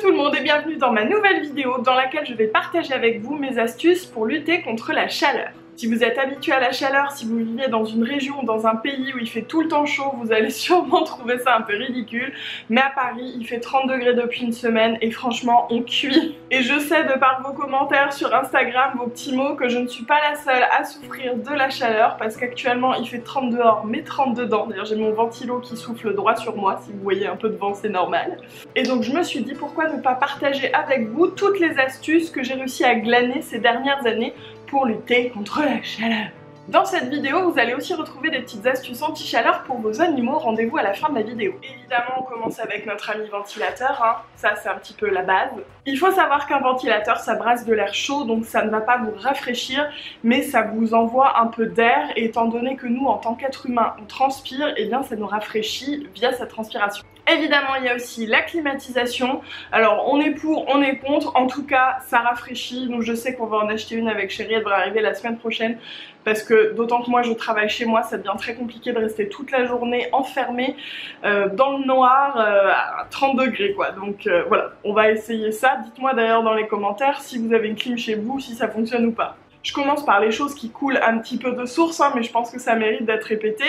tout le monde et bienvenue dans ma nouvelle vidéo dans laquelle je vais partager avec vous mes astuces pour lutter contre la chaleur. Si vous êtes habitué à la chaleur, si vous vivez dans une région ou dans un pays où il fait tout le temps chaud, vous allez sûrement trouver ça un peu ridicule. Mais à Paris, il fait 30 degrés depuis une semaine et franchement, on cuit. Et je sais de par vos commentaires sur Instagram, vos petits mots, que je ne suis pas la seule à souffrir de la chaleur parce qu'actuellement, il fait 30 dehors, mais 30 dedans. D'ailleurs, j'ai mon ventilo qui souffle droit sur moi. Si vous voyez un peu de vent, c'est normal. Et donc, je me suis dit pourquoi ne pas partager avec vous toutes les astuces que j'ai réussi à glaner ces dernières années pour lutter contre la chaleur. Dans cette vidéo, vous allez aussi retrouver des petites astuces anti-chaleur pour vos animaux. Rendez-vous à la fin de la vidéo. Évidemment, on commence avec notre ami ventilateur, hein. Ça c'est un petit peu la base. Il faut savoir qu'un ventilateur, ça brasse de l'air chaud, donc ça ne va pas vous rafraîchir, mais ça vous envoie un peu d'air, et étant donné que nous, en tant qu'être humain, on transpire, et bien ça nous rafraîchit via cette transpiration. Évidemment, il y a aussi la climatisation. Alors, on est pour, on est contre. En tout cas, ça rafraîchit. Donc, je sais qu'on va en acheter une avec chérie. Elle devrait arriver la semaine prochaine. Parce que, d'autant que moi, je travaille chez moi, ça devient très compliqué de rester toute la journée enfermée dans le noir à 30 degrés, quoi. Donc, voilà, on va essayer ça. Dites-moi d'ailleurs dans les commentaires si vous avez une clim chez vous, si ça fonctionne ou pas. Je commence par les choses qui coulent un petit peu de source, hein, mais je pense que ça mérite d'être répété.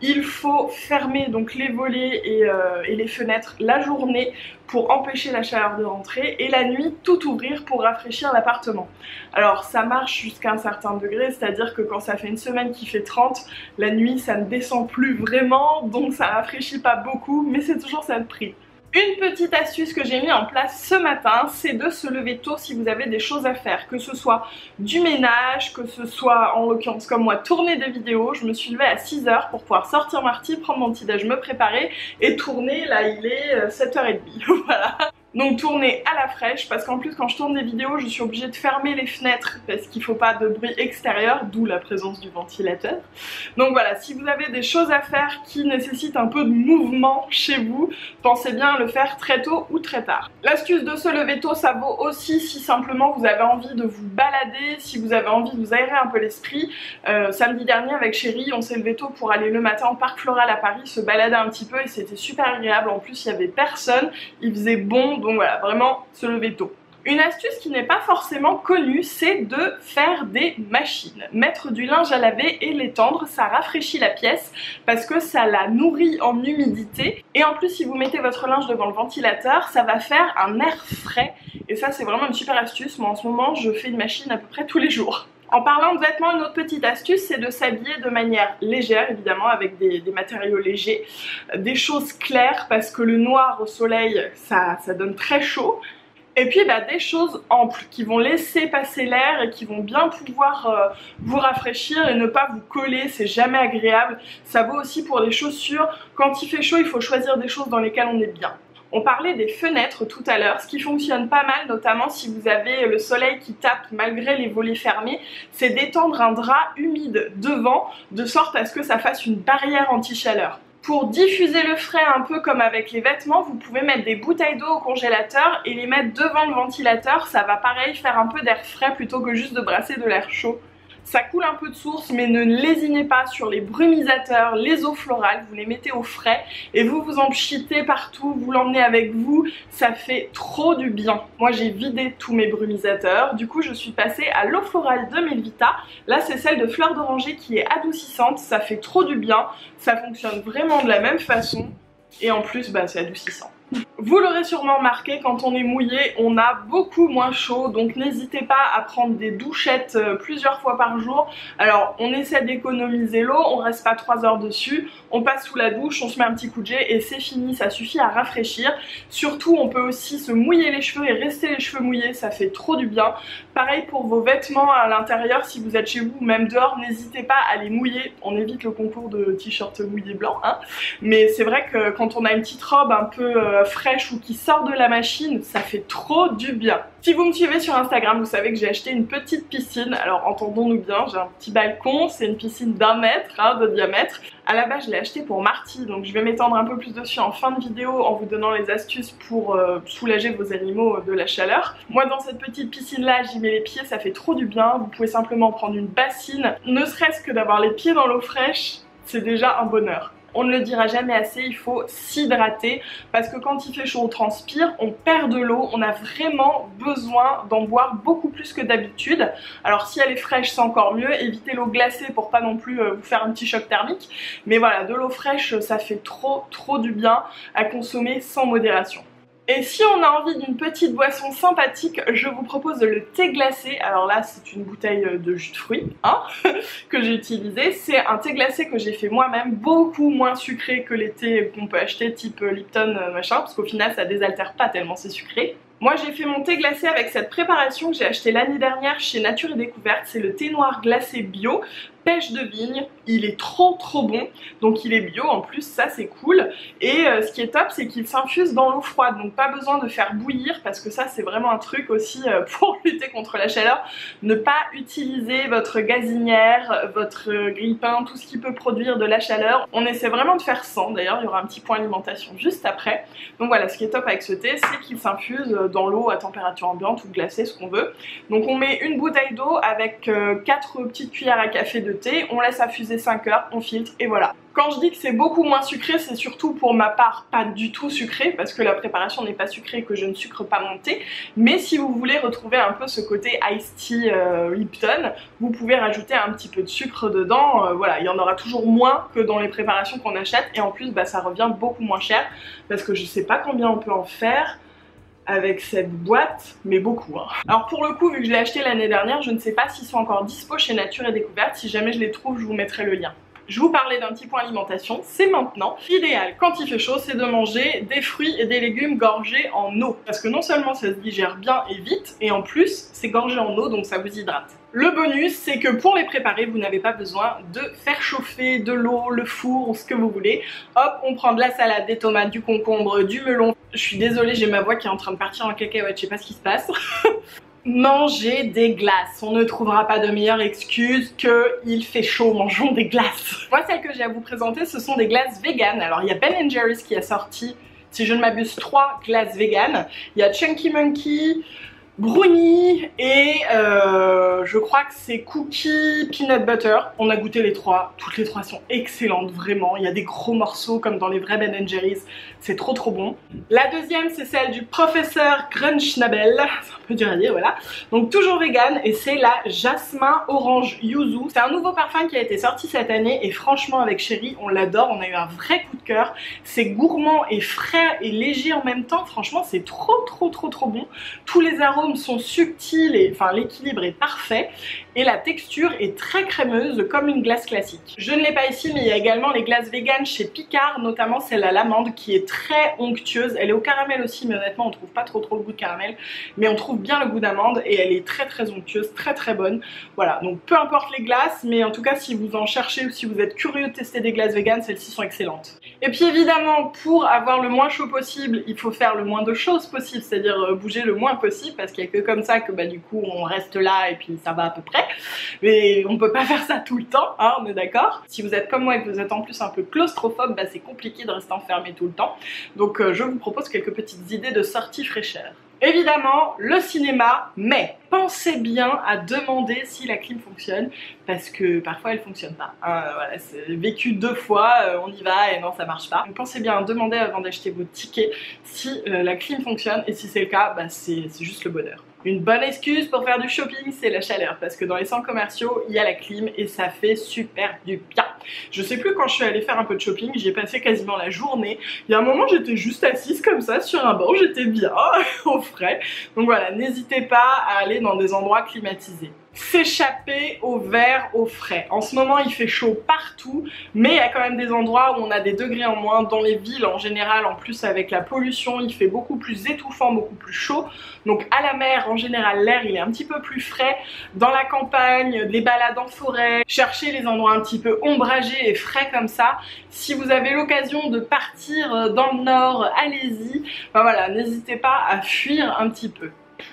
Il faut fermer donc les volets et les fenêtres la journée pour empêcher la chaleur de rentrer, et la nuit tout ouvrir pour rafraîchir l'appartement. Alors ça marche jusqu'à un certain degré, c'est-à-dire que quand ça fait une semaine qu'il fait 30, la nuit ça ne descend plus vraiment, donc ça rafraîchit pas beaucoup, mais c'est toujours ça le prix. Une petite astuce que j'ai mis en place ce matin, c'est de se lever tôt si vous avez des choses à faire, que ce soit du ménage, que ce soit en l'occurrence comme moi tourner des vidéos. Je me suis levée à 6 h pour pouvoir sortir Marty, prendre mon petit déj, me préparer et tourner. Là il est 7 h 30, voilà. Donc tourner à la fraîche, parce qu'en plus quand je tourne des vidéos je suis obligée de fermer les fenêtres parce qu'il ne faut pas de bruit extérieur, d'où la présence du ventilateur. Donc voilà, si vous avez des choses à faire qui nécessitent un peu de mouvement chez vous, pensez bien à le faire très tôt ou très tard. L'astuce de se lever tôt, ça vaut aussi si simplement vous avez envie de vous balader, si vous avez envie de vous aérer un peu l'esprit. Samedi dernier avec chérie, on s'est levé tôt pour aller le matin au parc Floral à Paris, se balader un petit peu, et c'était super agréable. En plus il y avait personne, il faisait bon. Donc voilà, vraiment se lever tôt. Une astuce qui n'est pas forcément connue, c'est de faire des machines. Mettre du linge à laver et l'étendre, ça rafraîchit la pièce parce que ça la nourrit en humidité. Et en plus, si vous mettez votre linge devant le ventilateur, ça va faire un air frais. Et ça, c'est vraiment une super astuce. Moi, en ce moment, je fais une machine à peu près tous les jours. En parlant de vêtements, une autre petite astuce, c'est de s'habiller de manière légère, évidemment, avec des matériaux légers, des choses claires, parce que le noir au soleil, ça donne très chaud. Et puis des choses amples, qui vont laisser passer l'air et qui vont bien pouvoir vous rafraîchir et ne pas vous coller, c'est jamais agréable. Ça vaut aussi pour les chaussures. Quand il fait chaud, il faut choisir des choses dans lesquelles on est bien. On parlait des fenêtres tout à l'heure, ce qui fonctionne pas mal, notamment si vous avez le soleil qui tape malgré les volets fermés, c'est d'étendre un drap humide devant, de sorte à ce que ça fasse une barrière anti-chaleur. Pour diffuser le frais un peu comme avec les vêtements, vous pouvez mettre des bouteilles d'eau au congélateur et les mettre devant le ventilateur, ça va pareil faire un peu d'air frais plutôt que juste de brasser de l'air chaud. Ça coule un peu de source, mais ne lésinez pas sur les brumisateurs, les eaux florales, vous les mettez au frais et vous vous en pchitez partout, vous l'emmenez avec vous, ça fait trop du bien. Moi j'ai vidé tous mes brumisateurs, du coup je suis passée à l'eau florale de Melvita. Là c'est celle de fleur d'oranger qui est adoucissante, ça fait trop du bien, ça fonctionne vraiment de la même façon et en plus c'est adoucissant. Vous l'aurez sûrement remarqué, quand on est mouillé, on a beaucoup moins chaud, donc n'hésitez pas à prendre des douchettes plusieurs fois par jour. Alors on essaie d'économiser l'eau, on reste pas 3 heures dessus, on passe sous la douche, on se met un petit coup de jet et c'est fini, ça suffit à rafraîchir. Surtout on peut aussi se mouiller les cheveux et rester les cheveux mouillés, ça fait trop du bien. Pareil pour vos vêtements à l'intérieur, si vous êtes chez vous ou même dehors, n'hésitez pas à les mouiller. On évite le concours de t-shirt mouillé blanc, hein. Mais c'est vrai que quand on a une petite robe un peu fraîche ou qui sort de la machine, ça fait trop du bien. Si vous me suivez sur Instagram, vous savez que j'ai acheté une petite piscine. Alors entendons-nous bien, j'ai un petit balcon, c'est une piscine d'1 mètre de diamètre. À la base je l'ai acheté pour Marty, donc je vais m'étendre un peu plus dessus en fin de vidéo en vous donnant les astuces pour soulager vos animaux de la chaleur. Moi dans cette petite piscine là, j'y mets les pieds, ça fait trop du bien. Vous pouvez simplement prendre une bassine, ne serait-ce que d'avoir les pieds dans l'eau fraîche, c'est déjà un bonheur. On ne le dira jamais assez, il faut s'hydrater parce que quand il fait chaud on transpire, on perd de l'eau, on a vraiment besoin d'en boire beaucoup plus que d'habitude. Alors si elle est fraîche c'est encore mieux, évitez l'eau glacée pour pas non plus vous faire un petit choc thermique, mais voilà, de l'eau fraîche ça fait trop du bien à consommer sans modération. Et si on a envie d'une petite boisson sympathique, je vous propose le thé glacé. Alors là, c'est une bouteille de jus de fruits hein, que j'ai utilisé. C'est un thé glacé que j'ai fait moi-même, beaucoup moins sucré que les thés qu'on peut acheter type Lipton machin, parce qu'au final ça désaltère pas tellement c'est sucré. Moi j'ai fait mon thé glacé avec cette préparation que j'ai acheté l'année dernière chez Nature et Découverte. C'est le thé noir glacé bio, pêche de vigne, il est trop bon, donc il est bio en plus, ça c'est cool. Et ce qui est top c'est qu'il s'infuse dans l'eau froide, donc pas besoin de faire bouillir parce que ça c'est vraiment un truc aussi pour lutter contre la chaleur. Ne pas utiliser votre gazinière, votre grille-pain, tout ce qui peut produire de la chaleur. On essaie vraiment de faire sans, d'ailleurs il y aura un petit point alimentation juste après. Donc voilà, ce qui est top avec ce thé c'est qu'il s'infuse dans l'eau à température ambiante ou glacée, ce qu'on veut. Donc on met une bouteille d'eau avec 4 petites cuillères à café de thé, on laisse infuser 5 heures, on filtre et voilà. Quand je dis que c'est beaucoup moins sucré, c'est surtout pour ma part pas du tout sucré parce que la préparation n'est pas sucrée et que je ne sucre pas mon thé. Mais si vous voulez retrouver un peu ce côté iced tea Lipton, vous pouvez rajouter un petit peu de sucre dedans. Voilà, il y en aura toujours moins que dans les préparations qu'on achète et en plus bah, ça revient beaucoup moins cher parce que je sais pas combien on peut en faire avec cette boîte, mais beaucoup hein. Alors pour le coup, vu que je l'ai acheté l'année dernière, je ne sais pas s'ils sont encore dispo chez Nature et Découverte. Si jamais je les trouve, je vous mettrai le lien. Je vous parlais d'un petit point alimentation, c'est maintenant. L'idéal quand il fait chaud, c'est de manger des fruits et des légumes gorgés en eau. Parce que non seulement ça se digère bien et vite, et en plus c'est gorgé en eau donc ça vous hydrate. Le bonus, c'est que pour les préparer, vous n'avez pas besoin de faire chauffer de l'eau, le four ou ce que vous voulez. Hop, on prend de la salade, des tomates, du concombre, du melon. Je suis désolée, j'ai ma voix qui est en train de partir en cacahuète, je sais pas ce qui se passe. Manger des glaces. On ne trouvera pas de meilleure excuse que il fait chaud, mangeons des glaces. Moi, celles que j'ai à vous présenter, ce sont des glaces véganes. Alors, il y a Ben & Jerry's qui a sorti, si je ne m'abuse, 3 glaces véganes. Il y a Chunky Monkey, Brownie et je crois que c'est Cookie Peanut Butter. On a goûté les 3, toutes les 3 sont excellentes vraiment. Il y a des gros morceaux comme dans les vrais Ben & Jerry's, c'est trop bon. La deuxième c'est celle du Professeur Crunch'n'Abel, c'est un peu dur à dire voilà. Donc toujours vegan et c'est la Jasmin Orange Yuzu. C'est un nouveau parfum qui a été sorti cette année et franchement avec Chérie on l'adore, on a eu un vrai coup de cœur. C'est gourmand et frais et léger en même temps, franchement c'est trop bon. Tous les arômes sont subtils et enfin l'équilibre est parfait et la texture est très crémeuse comme une glace classique. Je ne l'ai pas ici mais il y a également les glaces véganes chez Picard, notamment celle à l'amande qui est très onctueuse. Elle est au caramel aussi mais honnêtement on trouve pas trop le goût de caramel mais on trouve bien le goût d'amande et elle est très onctueuse, très bonne. Voilà, donc peu importe les glaces mais en tout cas si vous en cherchez ou si vous êtes curieux de tester des glaces véganes, celles-ci sont excellentes. Et puis évidemment pour avoir le moins chaud possible il faut faire le moins de choses possible, c'est-à-dire bouger le moins possible parce qu'il n'y a que comme ça que bah du coup on reste là et puis ça va à peu près. Mais on peut pas faire ça tout le temps, hein, on est d'accord. Si vous êtes comme moi et que vous êtes en plus un peu claustrophobe, bah c'est compliqué de rester enfermé tout le temps. Donc je vous propose quelques petites idées de sortie fraîcheur. Évidemment, le cinéma, mais pensez bien à demander si la clim fonctionne, parce que parfois elle fonctionne pas. Voilà, c'est vécu 2 fois, on y va et non ça marche pas. Donc pensez bien à demander avant d'acheter vos tickets si la clim fonctionne et si c'est le cas, bah c'est juste le bonheur. Une bonne excuse pour faire du shopping, c'est la chaleur, parce que dans les centres commerciaux, il y a la clim et ça fait super du bien. Je sais plus quand je suis allée faire un peu de shopping, j'y ai passé quasiment la journée. Il y a un moment, j'étais juste assise comme ça sur un banc, j'étais bien, au frais. Donc voilà, n'hésitez pas à aller dans des endroits climatisés. S'échapper au vert, au frais. En ce moment il fait chaud partout mais il y a quand même des endroits où on a des degrés en moins. Dans les villes en général, en plus avec la pollution il fait beaucoup plus étouffant, beaucoup plus chaud. Donc à la mer en général l'air il est un petit peu plus frais. Dans la campagne, des balades en forêt, cherchez les endroits un petit peu ombragés et frais comme ça. Si vous avez l'occasion de partir dans le nord, allez-y. Enfin voilà, n'hésitez pas à fuir un petit peu.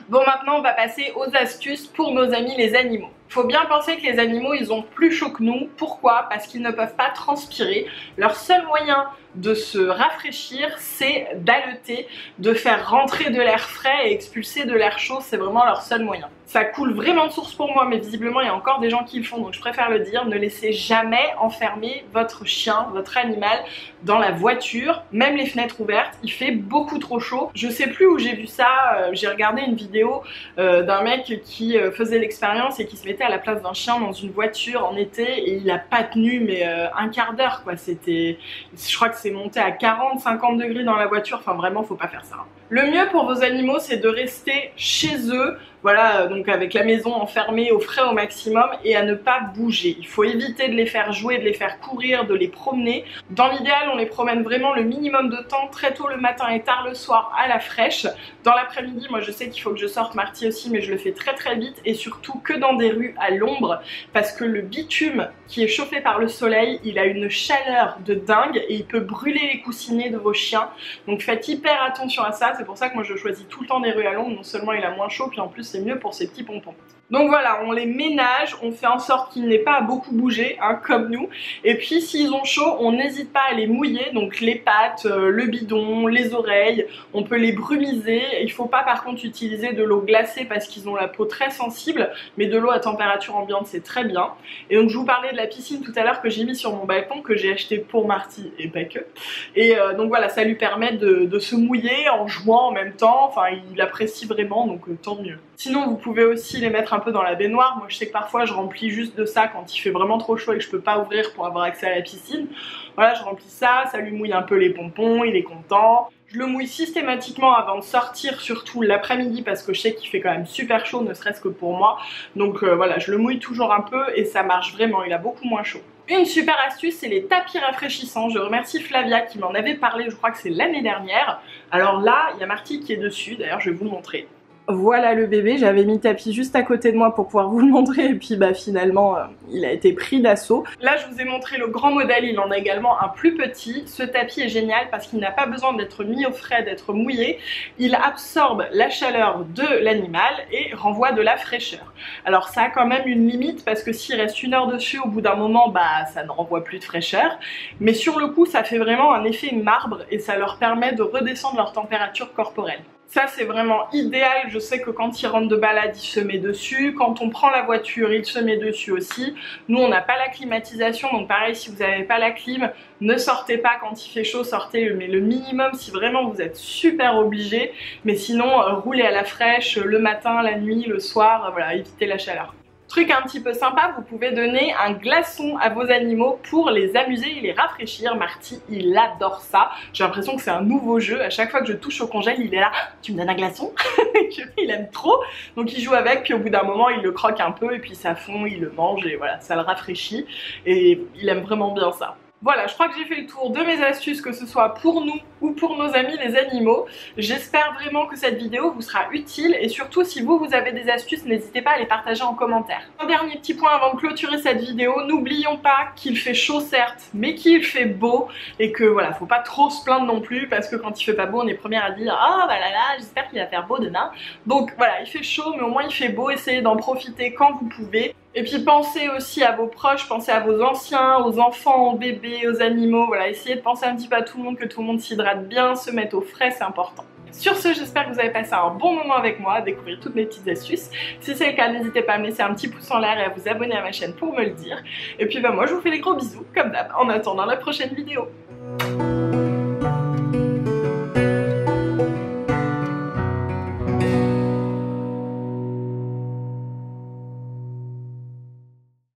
Bon, maintenant on va passer aux astuces pour nos amis les animaux. Faut bien penser que les animaux ils ont plus chaud que nous. Pourquoi? Parce qu'ils ne peuvent pas transpirer. Leur seul moyen de se rafraîchir c'est d'haleter, de faire rentrer de l'air frais et expulser de l'air chaud, c'est vraiment leur seul moyen. Ça coule vraiment de source pour moi mais visiblement il y a encore des gens qui le font donc je préfère le dire, ne laissez jamais enfermer votre chien, votre animal dans la voiture, même les fenêtres ouvertes, il fait beaucoup trop chaud. Je sais plus où j'ai vu ça, j'ai regardé une vidéo d'un mec qui faisait l'expérience et qui se mettait à la place d'un chien dans une voiture en été et il a pas tenu mais un quart d'heure quoi, c'était, je crois que c'est monté à 40-50 degrés dans la voiture, enfin vraiment faut pas faire ça. Le mieux pour vos animaux c'est de rester chez eux, voilà, donc avec la maison enfermée au frais au maximum et à ne pas bouger. Il faut éviter de les faire jouer, de les faire courir, de les promener. Dans l'idéal, on les promène vraiment le minimum de temps, très tôt le matin et tard le soir à la fraîche. Dans l'après-midi, moi je sais qu'il faut que je sorte Marty aussi, mais je le fais très très vite et surtout que dans des rues à l'ombre parce que le bitume qui est chauffé par le soleil, il a une chaleur de dingue et il peut brûler les coussinets de vos chiens. Donc faites hyper attention à ça, c'est pour ça que moi je choisis tout le temps des rues à l'ombre, non seulement il a moins chaud, puis en plus c'est mieux pour ces petits pompons. Donc voilà, on les ménage, on fait en sorte qu'ils n'aient pas à beaucoup bouger, hein, comme nous. Et puis s'ils ont chaud, on n'hésite pas à les mouiller, donc les pattes, le bidon, les oreilles, on peut les brumiser. Il faut pas par contre utiliser de l'eau glacée parce qu'ils ont la peau très sensible, mais de l'eau à température ambiante c'est très bien. Et donc je vous parlais de la piscine tout à l'heure que j'ai mis sur mon balcon, que j'ai acheté pour Marty et pas que. Et donc voilà, ça lui permet de se mouiller en jouant en même temps, enfin il apprécie vraiment, donc tant mieux. Sinon vous pouvez aussi les mettre un peu dans la baignoire. Moi je sais que parfois je remplis juste de ça quand il fait vraiment trop chaud et que je peux pas ouvrir pour avoir accès à la piscine. Voilà, je remplis ça, ça lui mouille un peu les pompons, il est content. Je le mouille systématiquement avant de sortir, surtout l'après-midi parce que je sais qu'il fait quand même super chaud, ne serait-ce que pour moi. Donc voilà, je le mouille toujours un peu et ça marche vraiment, il a beaucoup moins chaud. Une super astuce, c'est les tapis rafraîchissants. Je remercie Flavia qui m'en avait parlé, je crois que c'est l'année dernière. Alors là, il y a Marty qui est dessus, d'ailleurs je vais vous le montrer. Voilà le bébé, j'avais mis le tapis juste à côté de moi pour pouvoir vous le montrer et puis bah finalement il a été pris d'assaut. Là je vous ai montré le grand modèle, il en a également un plus petit. Ce tapis est génial parce qu'il n'a pas besoin d'être mis au frais, d'être mouillé. Il absorbe la chaleur de l'animal et renvoie de la fraîcheur. Alors ça a quand même une limite parce que s'il reste 1 heure dessus au bout d'un moment bah ça ne renvoie plus de fraîcheur. Mais sur le coup ça fait vraiment un effet marbre et ça leur permet de redescendre leur température corporelle. Ça c'est vraiment idéal, je sais que quand il rentre de balade il se met dessus, quand on prend la voiture il se met dessus aussi. Nous on n'a pas la climatisation donc pareil si vous n'avez pas la clim, ne sortez pas quand il fait chaud, sortez mais le minimum si vraiment vous êtes super obligé. Mais sinon roulez à la fraîche le matin, la nuit, le soir, voilà, évitez la chaleur. Truc un petit peu sympa, vous pouvez donner un glaçon à vos animaux pour les amuser et les rafraîchir. Marty, il adore ça. J'ai l'impression que c'est un nouveau jeu. À chaque fois que je touche au congèle, il est là. Tu me donnes un glaçon? Il aime trop. Donc il joue avec, puis au bout d'un moment, il le croque un peu et puis ça fond, il le mange et voilà, ça le rafraîchit. Et il aime vraiment bien ça. Voilà, je crois que j'ai fait le tour de mes astuces, que ce soit pour nous ou pour nos amis les animaux. J'espère vraiment que cette vidéo vous sera utile et surtout si vous avez des astuces, n'hésitez pas à les partager en commentaire. Un dernier petit point avant de clôturer cette vidéo, n'oublions pas qu'il fait chaud certes, mais qu'il fait beau et que voilà, faut pas trop se plaindre non plus parce que quand il fait pas beau, on est première à dire ah bah là, j'espère qu'il va faire beau demain. Donc voilà, il fait chaud mais au moins il fait beau, essayez d'en profiter quand vous pouvez. Et puis pensez aussi à vos proches, pensez à vos anciens, aux enfants, aux bébés, aux animaux, voilà, essayez de penser un petit peu à tout le monde, que tout le monde s'hydrate bien, se mette au frais, c'est important. Sur ce, j'espère que vous avez passé un bon moment avec moi à découvrir toutes mes petites astuces. Si c'est le cas, n'hésitez pas à me laisser un petit pouce en l'air et à vous abonner à ma chaîne pour me le dire. Et puis bah moi je vous fais des gros bisous, comme d'hab, en attendant la prochaine vidéo.